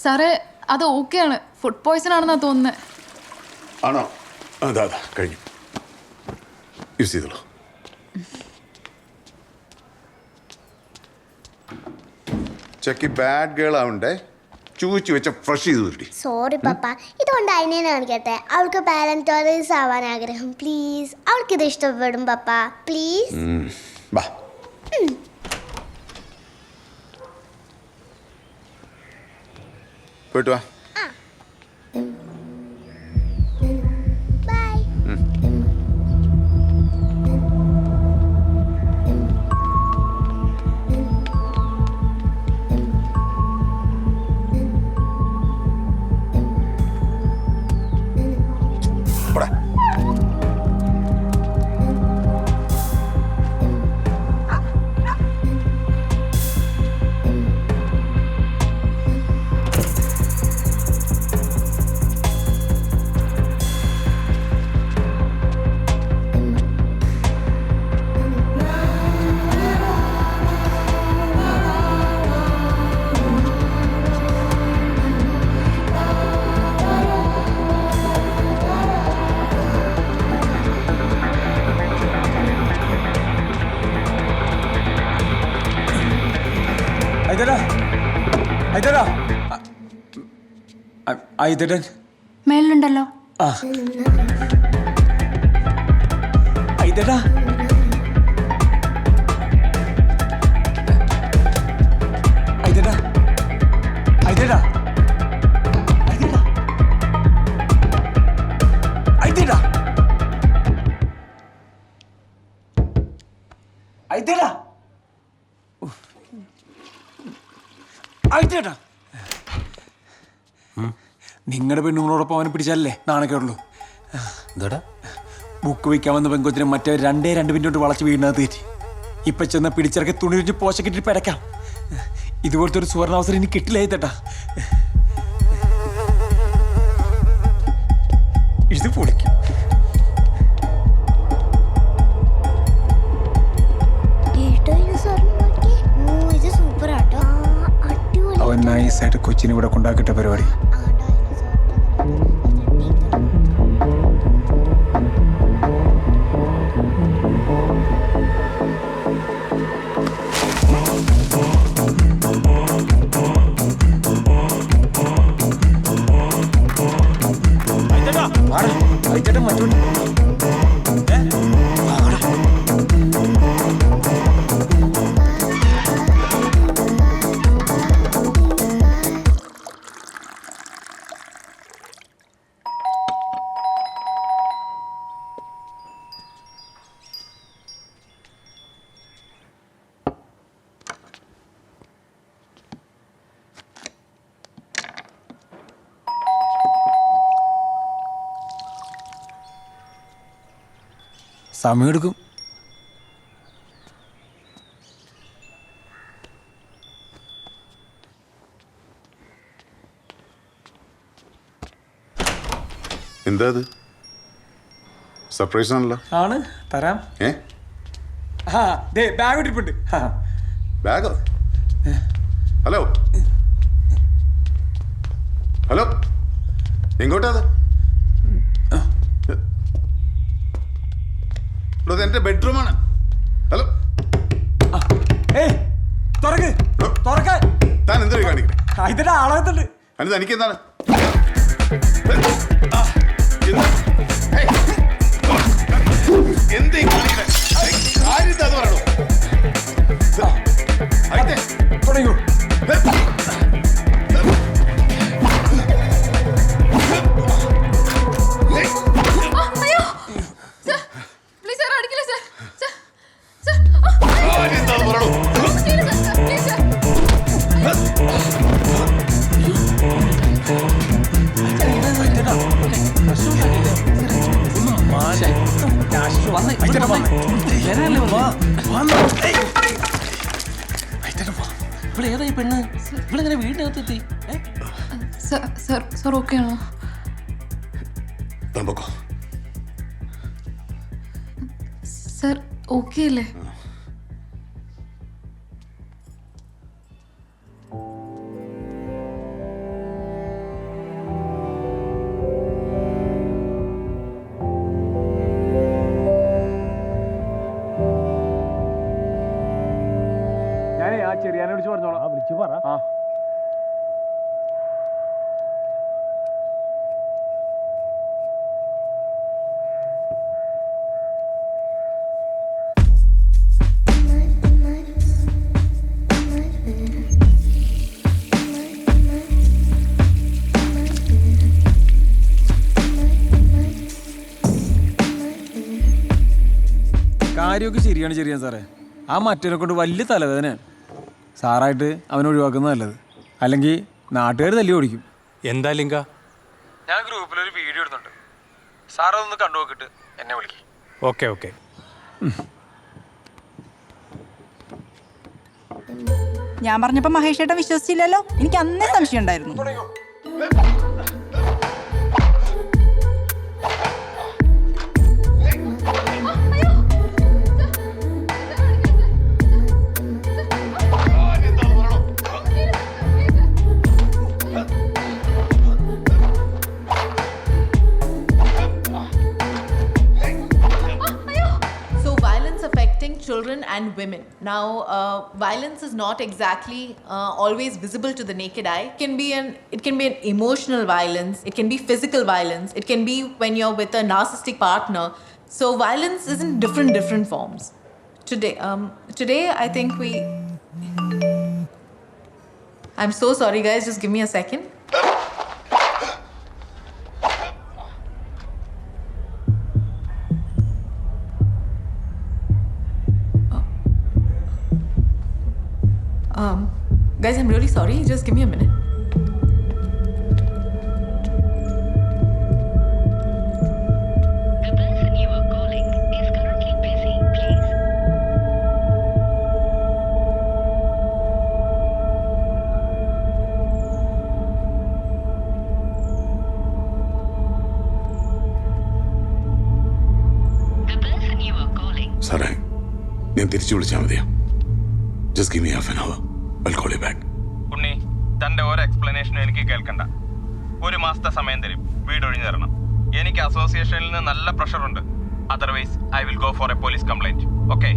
സാറേ അത് ഓക്കെയാണ്. ഫുഡ് പോയ്സൺ ആണെന്നാ തോന്നുന്നത്. ആണോ? അതാ കഴിഞ്ഞു. യൂസ് ചെയ്തോളൂ. ചെക്കി ബാഡ് ഗേൾ ആവണ്ടേ, ചൂച്ചു വെച്ച ഫ്രഷ് ചെയ്ത് തീർട്ടി. സോറി പപ്പ, ഇതുകൊണ്ട് അതിനെ കാണിക്കട്ടെ. അവൾക്ക് പാരന്റോറിയസ് ആവാൻ ആഗ്രഹം. പ്ലീസ്, അവൾക്കിത് ഇഷ്ടപ്പെടും പപ്പ. പ്ലീസ്. ബാ. പോയിട്ട് വാ. ബൈ. പോടാ. മേലുണ്ടല്ലോ. നിങ്ങളുടെ പെണ്ണുങ്ങളോടൊപ്പം അവനെ പിടിച്ചാലല്ലേ നാണക്കേടുള്ളൂ. എന്താടാ ബുക്ക് വയ്ക്കാൻ വന്ന പെങ്കൊച്ചിനെ മറ്റേ 2 മിനിറ്റ് വളച്ച് വീടിനകത്ത് കയറ്റി. ഇപ്പൊ ചെന്ന പിടിച്ചിറക്കി തുണി വെച്ച് പോശക്കിട്ട് പിടക്കാം. ഇതുപോലത്തെ ഒരു സുവർണാവസരം ഇനി കിട്ടില്ല ചേട്ടാ. ഇത് പൊളിക്കും. അവൻ നൈസായിട്ട് കൊച്ചിനെ ഇവിടെ കൊണ്ടാക്കിട്ട പരിപാടി. സമയമെടുക്കും. എന്താ അത്? സർപ്രൈസ് ആണല്ലോ. ആണ്, തരാം. ബാഗ് ഇട്ടിട്ടുണ്ട്. ബാഗോ? ഹലോ ഹലോ, എങ്ങോട്ടാ അത്? എന്റെ ബെഡ്റൂമാണ്. ഹലോ, താൻ എന്തൊരു കാണിക്കണേ? ആളകത്തുണ്ട്. അനിത് എനിക്കെന്താണ്? എന്തേ കാണിക്കണേ? കാര്യം അത് പറയണോ? തുടങ്ങൂ. ഏതായി പെണ്ണ്? ഇവളെങ്ങനെ വീടിനകത്തെത്തി? സർ ഓക്കെയാണോ? സർ ഓക്കെ അല്ലേ? ഞാൻ ചെറിയാനെ വിളിച്ച് പറഞ്ഞോളാം. വിളിച്ചു പറ. ആ കാര്യമൊക്കെ ശരിയാണ് സാറേ. ആ മറ്റവനെ കൊണ്ട് വലിയ തലവേദനയാണ്. സാറായിട്ട് അവനെ ഒഴിവാക്കുന്നത് നല്ലത്. അല്ലെങ്കിൽ നാട്ടുകാർ തല്ലി ഓടിക്കും. എന്താ ലിങ്ക? ഞാൻ ഗ്രൂപ്പിലൊരു വീഡിയോ ഇടുന്നുണ്ട്. സാർ അതൊന്ന് കണ്ടു നോക്കിട്ട് എന്നെ വിളിക്കും. Okay okay. ഞാൻ പറഞ്ഞപ്പോൾ മഹേഷ് ഏട്ടൻ വിശ്വസിച്ചില്ലല്ലോ. എനിക്ക് അന്നേ സംശയം ഉണ്ടായിരുന്നു. Children and women. Now, violence is not exactly always visible to the naked eye. It can be an emotional violence. It can be physical violence. It can be when you're with a narcissistic partner. So violence is in different forms. Today, I think I'm so sorry, guys. Just give me a second. Guys, I'm really sorry. Just give me a minute. The person you are calling is currently busy. Please. The person you are calling. സാറേ, ഞാൻ തിരിച്ചു വിളിച്ചാൽ മതിയോ? Just give me half an hour. I'll call you back. ഉണ്ണി, തന്റെ ഓരോ എക്സ്പ്ലനേഷനും എനിക്ക് കേൾക്കണ്ട. 1 മാസത്തെ സമയം തരും, വീട് ഒഴിഞ്ഞു തരണം. എനിക്ക് അസോസിയേഷനിൽ നിന്ന് നല്ല പ്രഷർ ഉണ്ട്. Otherwise I will go for A police complaint. Okay?